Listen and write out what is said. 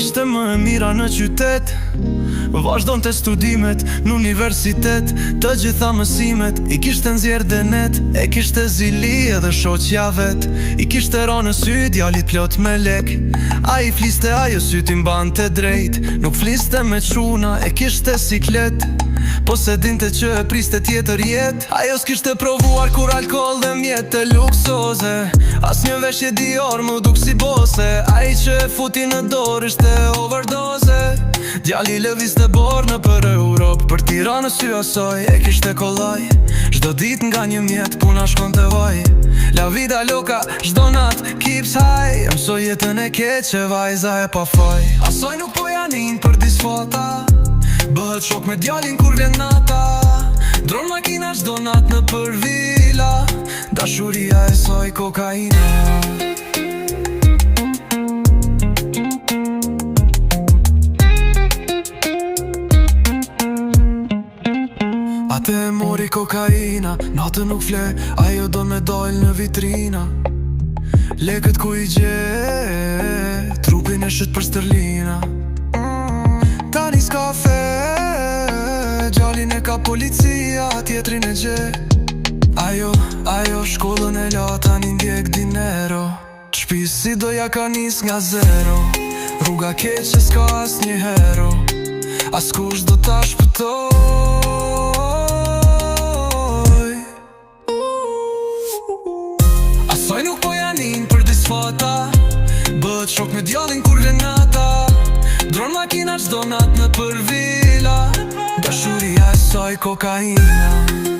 ishte më e mira në qytet, vazhdon të studimet në universitet. Të gjitha mësimet i kishte nxjerr denet, e kishte zili edhe shoqja vet. I kishte ra në sy djalit plot me lek, a i fliste ajo syt i mbante drejt. Nuk fliste me çuna, e kishte siklet, po se dinte që e priste tjetër jet. Ajo s'kishte provuar kur alkohol dhe mjet të luksoze, as një veshje Dior më duk si bose. Ai që e futi në dorë ishte overdose. Djali lëvizte borë në për Europë, për Tiranë në sy asoj e kishte kollaj. Çdo dit nga një mjet puna shkon të vaj. La vida loca, çdo nat keeps high. Mësoj jetën e keqe vajza e pa faj. Asoj nuk po janin për disfota, bëhet shok me djalin kur vjen nata. Dron makina çdo nat në për vila, dashuria e soj kokaina. Ate e mori kokaina, natë nuk fle, ajo do me dojl në vitrina. Lekët ku i gje, trupin e shet për sterlina. Tani s'ka fe, gjallin e ka policia, tjetrin e gje. Ajo shkollën e la, tani ndjek dinero. Shpis si doja ka nis nga zero, rruga keqe s'ka as një hero, as kush do ta shpëtoj. Asoj nuk po janin për disfota, bëhet shok me djallin kur vjen nata. Dron makina çdo nat në për vila, dashuria e soj kokaina.